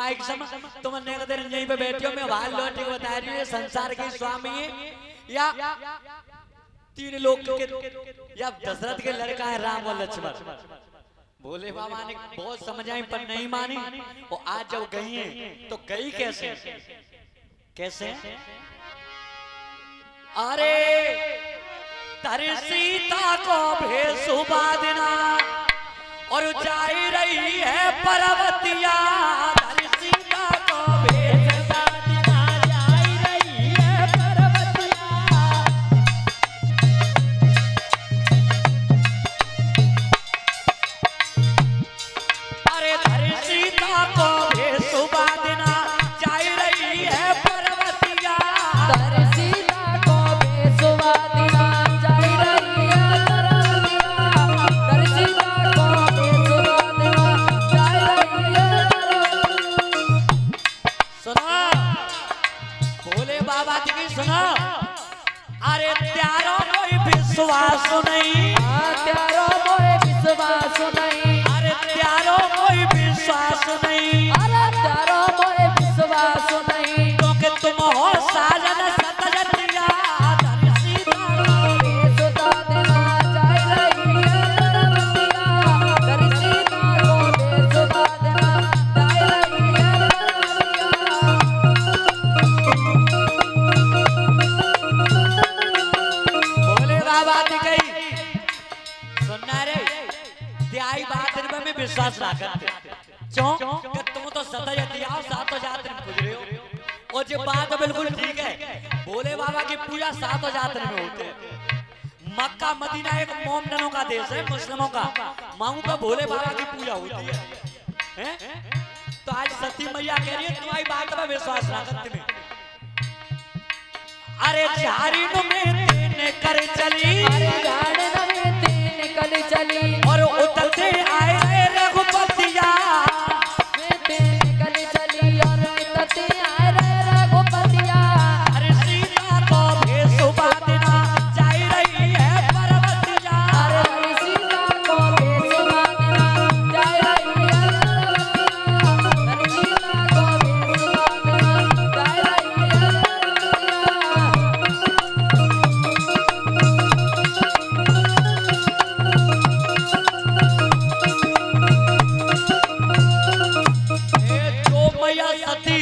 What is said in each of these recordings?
Mic सम तुम नेक देर यहीं पे बैठे हो, मैं बाहर लौट के बता रही हूँ संसार के स्वामी या तीन लोग के या दशरथ के लड़का है राम और लक्ष्मण। भोले बाबा ने बहुत समझाई पर नहीं मानी, और आज जब गई है तो गई कैसे कैसे? अरे तारे सीता को भेसुबा देना और जा रही है पर्वतिया, तारे सीता को भेसुबा देना जा रही है पर्वतिया। अरे तारे सीता को भेसुबा देना जा रही है पर्वतिया, तारे सीता को भेसुबा देना जा रही है पर्वतिया, तारे सीता को भेसुबा देना जा रही है। सुना भोले बाबा जी की सुना। अरे त्यारो कोई विश्वास नहीं, त्यारो मोहे विश्वास नहीं, अरे त्यारो कोई विश्वास नहीं, अरे त्यारो मोहे विश्वास नहीं, क्योंकि तुम हो साजन सतजतिया, तारे सीता को भेसुबा देना जा रही है पर्वतिया, तारे सीता को भेसुबा देना जा रही है पर्वतिया। भोले बाबा जी कही सुनना रे त्याई बात में विश्वास ना करते क्यों कि तुम तो सतजतिया सातो जात में गुजरे हो, और ये बात बिल्कुल ठीक है। भोले बाबा की पूजा सातो जात में होते है। मक्का मदीना एक मोमडनों का देश है, मुस्लिमों का, वहां पे भोले बाबा की पूजा होती है, हैं? तो आज सती मैया कह रही है तुम्हारी बात में विश्वास ना करते में। अरे झारिन में तेने कर चली, अरे गाड़न में तीन निकल चली, और उतरते आए रघुपतिया, में तीन निकल चली, और उतरते आए रे रघुपतिया, अरे सीता को भेसुबा देना जा रही है पर्वतिया, अरे सीता को भेसुबा देना जा रही है पर्वतिया, अरे सीता को भेसुबा देना जा रही है ए जो मैया सती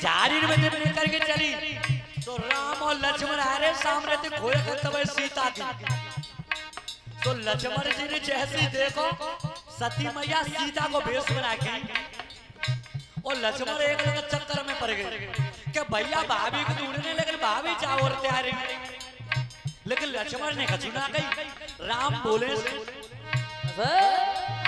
झारिन में जब लेकर के चली तो राम और लक्ष्मण आरे सामने थे खोए खत्म है सीता की। तो लक्ष्मण जी ने जैसे देखो सती मैया सीता को भेष बना के, और लक्ष्मण एक जगह चक्कर में पड़ गए कि भैया भाभी को ढूंढने, लेकिन भाभी जा और तैयार है, लेकिन लक्ष्मण ने कचुना गई। राम बोले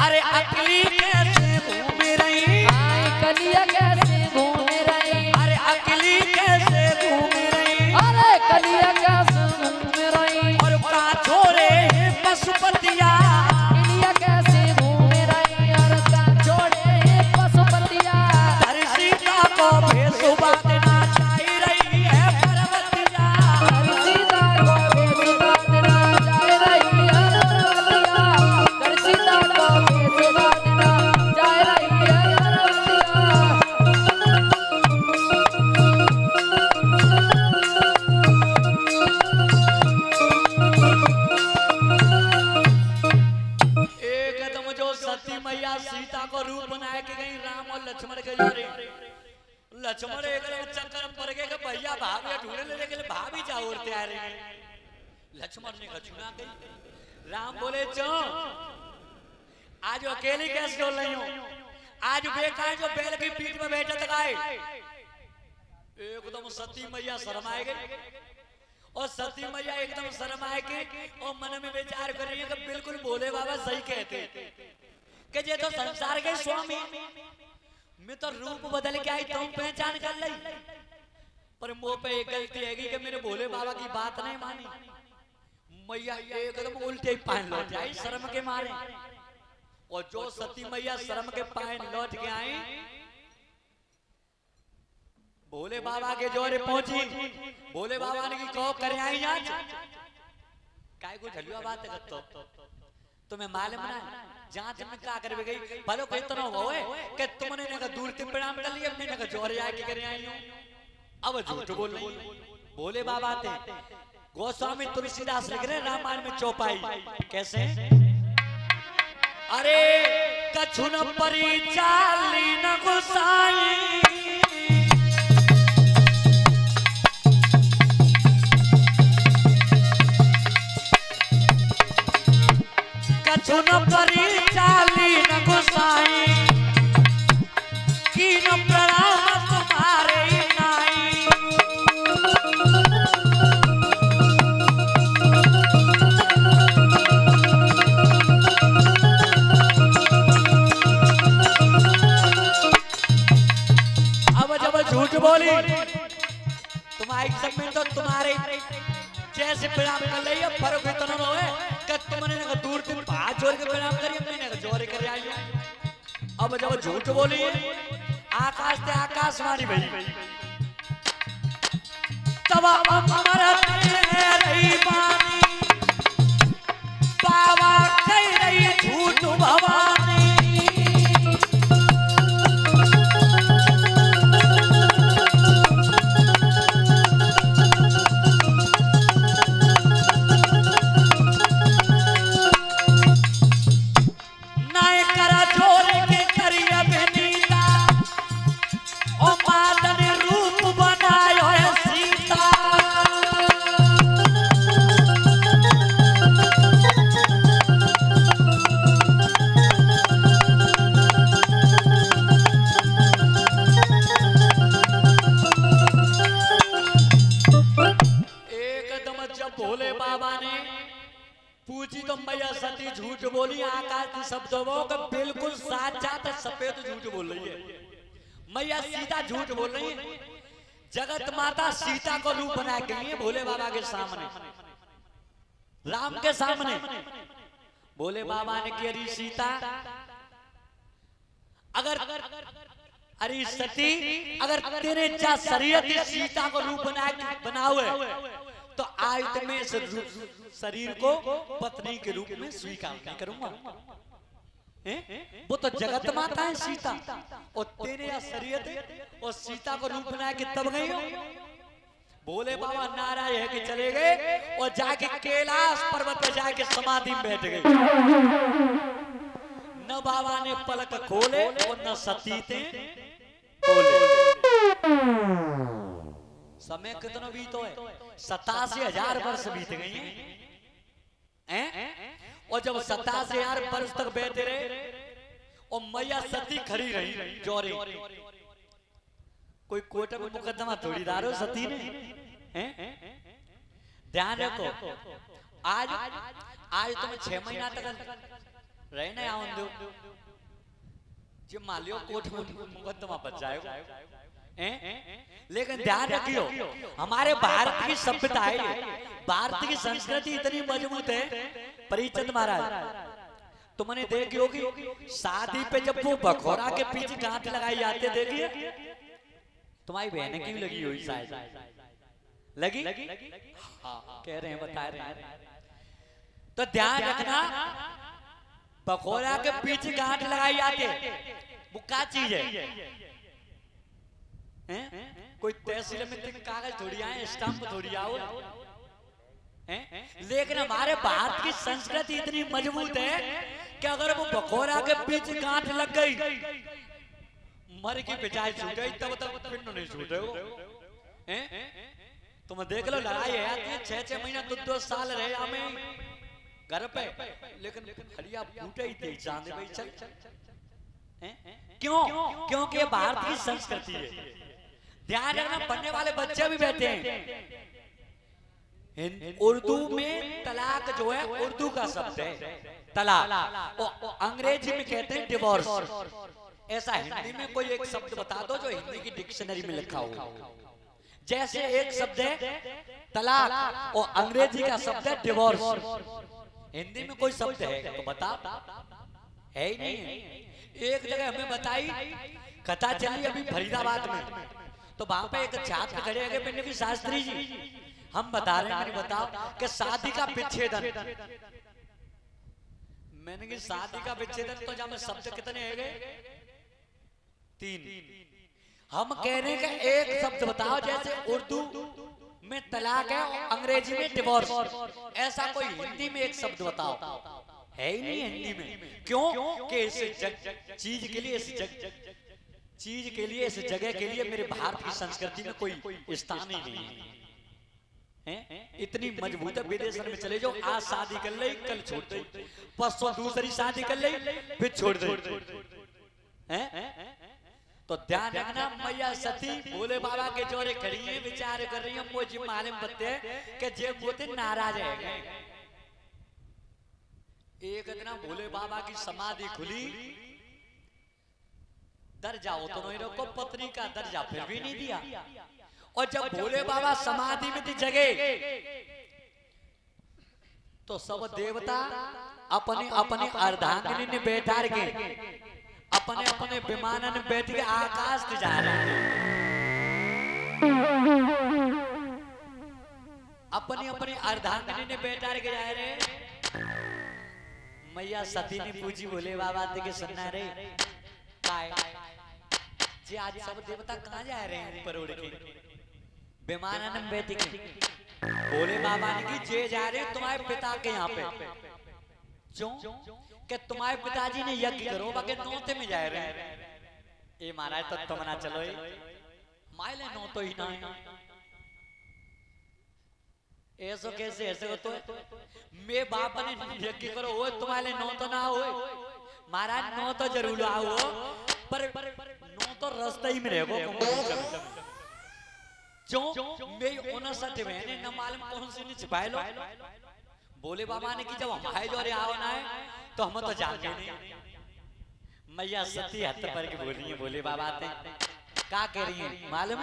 अरे अकली कैसे घूम रही, आई कलिया कैसे घूम रही, अरे अकली कैसे घूम रही, अरे कलिया कैसे घूम रही, और का छोरे पशुपतिया, कलिया कैसे घूम रही, और का छोड़े पशुपतिया, तारे सीता को भेसुबा देना जा रही है पर्वतिया, तारे सीता को भेसुबा देना जा रही है पर्वतिया, तारे सीता को भेसुबा देना जा रही है पर्वतिया। एकदम जो सती मैया सीता को रूप बनाए के गई राम और लक्ष्मण के जोड़े, लक्ष्मण एक चक्कर में पड़ गए कि भैया भाभी ढूंढने लेके लिए भाभी जा और तैयार है। लक्ष्मण ने कछुना गई। राम बोले चो आज अकेली कैसे डोल रही हूँ, आज बेकार जो बैल की पीठ में बैठे तक आए। एकदम सती मैया शर्माए गई, और सती मैया एकदम शर्माए के और मन में विचार कर रही है कि बिल्कुल भोले बाबा सही कहते कि ये तो संसार के स्वामी, मैं तो रूप बदल के आई तुम पहचान कर ली, पर मुंह पे एक गलती है कि मेरे भोले बाबा की बात नहीं मानी। मैया एकदम उल्टे पान लौट आई शर्म के मारे, और जो सती मैया शर्म के पान लौट के आई भोले बाबा के जोरे पहुंची। भोले बाबा ने की कहो करे आई आज काय को झलुआ बात करतो तुम्हें मालूम ना जांच में क्या करवे गई भलो कोई इतना होवे कि तुमने ने का दूर से प्रणाम कर लिया हमने ने का जोर आके करे आई हूं अब झूठ बोल रही बोले बाबा थे गोस्वामी तुलसीदास लिख रहे रामायण में चौपाई कैसे अरे कछु न परिचाली न गोसाई कछु न परिचाली न गोसाई की न प्रणाम तुम्हारे नाई अब जब झूठ बोली तुम्हारी सब में तो तुम्हारे जैसे प्रणाम कर लिया फर्क इतना न होए कि तुमने ने दूर से हाथ जोड़ के प्रणाम करिए मैंने जोर करे आई अब जब झूठ बोली आकाश से आकाशवाणी भई तब अमर रही बानी बाबा कह रही झूठ भवानी झूठ बोली आकाश की शब्दों का बिल्कुल साक्षात सफेद झूठ बोल रही है मैया सीता झूठ बोल रही है जगत माता सीता को रूप बना के लिए भोले बाबा के सामने राम के सामने भोले बाबा ने की अरे सीता अगर अरे सती अगर तेरे जा शरीयत सीता को रूप बनाओ तो आज तुम्हें शरीर को पत्नी के रूप में स्वीकार नहीं करूंगा वो तो जगत माता है सीता और तेरे या शरीयत और सीता को रूप बना के तब गई हो भोले बाबा नाराज है कि चले गए और जाके कैलाश पर्वत पे जाके समाधि में बैठ गए न बाबा ने पलक खोले और न सती थे बोले समय कितना बीतो है 87,000 वर्ष बीत गए हैं और जब 87,000 वर्ष तक बैठे रहे और मैया सती खड़ी रही जोरे कोई कोर्ट में मुकदमा थोड़ी दारो सती ने ध्यान रखो आज तुम्हें 6 महीना तक रहने आओ दो जो मालियो कोर्ट में मुकदमा बच जाएगा लेकिन ध्यान रखियो हमारे भारत की सभ्यता है भारत की संस्कृति इतनी मजबूत है परिचंद महाराज तुमने देखी होगी शादी पे जब वो बखोरा के पीछे गांठ लगाई जाती है देखिए तुम्हारी बहन की लगी हुई शायद लगी हाँ कह रहे हैं बता रहे हैं तो ध्यान रखना बखोरा के पीछे गांठ लगाई जाती है वो क्या चीज है कोई तहसील में कागज थोड़ी आए स्टाम्प थोड़ी आओ लेकिन हमारे भारत की संस्कृति इतनी मजबूत है कि अगर वो बखोरा के पीछे गांठ लग गई मर की पिटाई छूट गई तब तक पिंड नहीं छूटे तुम देख लो लड़ाई है 6-6 महीना 2 साल रहे हमें घर पे लेकिन हरिया फूटे ही थे चांद भाई चल क्यों क्योंकि भारत की संस्कृति है ध्यान रखना पढ़ने वाले बच्चे भी बैठे हैं उर्दू में तलाक जो है उर्दू का शब्द है तलाक और अंग्रेजी में कहते हैं डिवोर्स ऐसा हिंदी में कोई एक शब्द बता दो जो हिंदी की डिक्शनरी में लिखा हो जैसे एक शब्द है तलाक और अंग्रेजी का शब्द है डिवोर्स हिंदी में कोई शब्द है तो बता है ही नहीं है एक जगह हमें बताई कथा चली अभी फरीदाबाद में तो वहां पे एक छात्र खड़े हैं मैंने भी शास्त्री जी हम बता रहे हैं बताओ कि शादी का विच्छेदन मैंने कि शादी का विच्छेदन तो जब शब्द कितने है गए? 3। हम कह रहे हैं कि एक शब्द बताओ, जैसे उर्दू में तलाक है और अंग्रेजी में डिवोर्स, ऐसा कोई हिंदी में एक शब्द बताओ। है ही नहीं हिंदी में। क्यों? कि इस चीज के लिए, चीज के लिए, इस जगह के लिए मेरे भारत की संस्कृति में कोई स्थान ही नहीं है। इतनी मजबूत है। विदेश में चले जाओ, आज शादी कर ली, कल छोड़ दे, परसों दूसरी शादी कर ली, फिर छोड़ दे। तो ध्यान रखना, मैया सती भोले बाबा के जोरे खड़ी है, विचार कर रही है। मुझे मालूम पड़ते हैं कि जे बोते नाराज है। एक दिन भोले बाबा की समाधि खुली, दर्जा तो नहीं रखो, पत्नी का दर्जा फिर भी नहीं दिया। और जब भोले बाबा समाधि में थी जगे, तो सब देवता अपने अपने अर्धांगिनी ने बैठा के अपने अपने विमानन में बैठ के आकाश से जा रहे थे। अपनी अपनी अर्धांगिनी ने बैठा के जा रहे। मैया सती ने पूछी भोले बाबा के सुनना रे जी, आज सब देवता कहाँ जा रहे हैं ऊपर उड़ के विमानन में बैठ के? भोले बाबा ने की जे जा रहे हैं तुम्हारे पिता के यहाँ पे। क्यों? कि तुम्हारे पिताजी ने यज्ञ करो, बाकी नौते में जा रहे हैं। ये महाराज तो तुम ना चलो, माइले नौ तो ही ना है। ऐसो कैसे ऐसे तो मैं बाप ने यज्ञ करो हो, तुम्हारे नौ तो ना हो। महाराज नौ तो जरूर आओ, पर नौ तो रास्ते ही में रहेगो। क्यों? मैं 59 बहने न मालूम कौन सी ने छिपाए लो। भोले बाबा ने की जब हमारे जोरे आओ ना है तो हम तो जानते नहीं। मैया सती हथ पर के बोल रही है, भोले बाबा थे क्या कह रही है मालूम?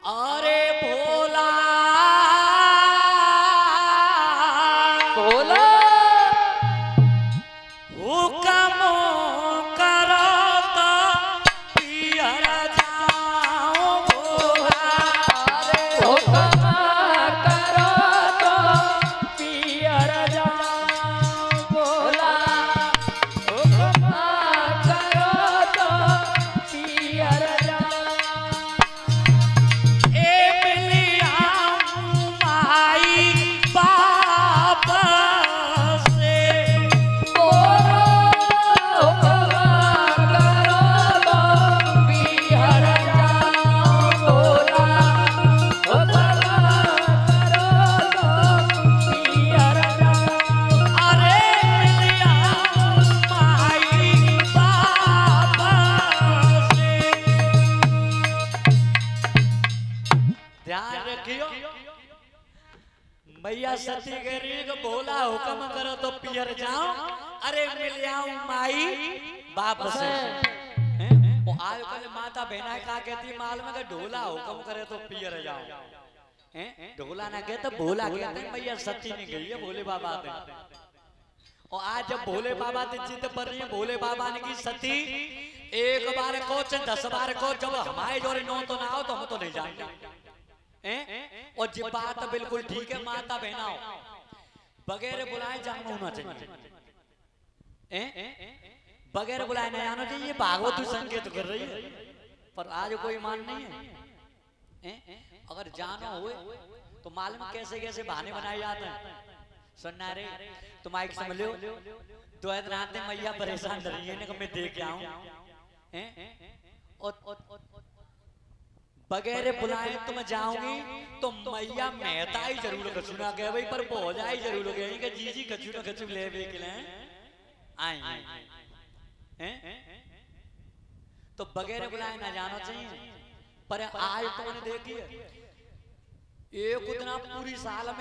अरे भोला भोला हुक्म करो तो पियर जाओ भोला। अरे हुक्म करो तो पियर जाओ भोला। हुक्म करो तो पियर जाओ। ए मिलिया माई बाप से अरे मिलिया माई बाप से। ध्यान रखियो, मैया सती कह रही है कि भोला हुक्म करो तो पियर जाओ, अरे मिल जाऊं माई बाप से। वो आज कल माता बहना का कहती मालूम है कि ढोला हुक्म करे तो पियर जाओ। ढोला ना कहते भोला कहते। मैया सती ने गई है भोले बाबा ने। और आज जब भोले बाबा ने जिद पर रही है, भोले बाबा ने की सती एक बार को 10 बार को, जब हमारे जोरे नौ तो ना हो तो हम तो नहीं जाएंगे। और जी बात बिल्कुल ठीक है, माता बहना बगैर बुलाए जाना होना चाहिए। बगैर बुलाए नहीं आना चाहिए। भागवत संकेत कर रही है, पर आज कोई मान नहीं है। अगर जाना हो तो मालूम कैसे कैसे बहाने बनाए जाते हैं। सुनना रे तुम आइक समझ लो, तो रात में मैया परेशान कर रही है, मैं देख आऊं। बगैर बुलाए तुम जाओगी तो मैया मेहता ही जरूर कछुना कहे भाई, पर पहुंचा ही जरूर कहेंगे कि जी जी कछु ना कछु ले के आई हैं। तो बगैर बुलाए ना जाना चाहिए। पर आज तुमने देखी एक उतना पूरी साल में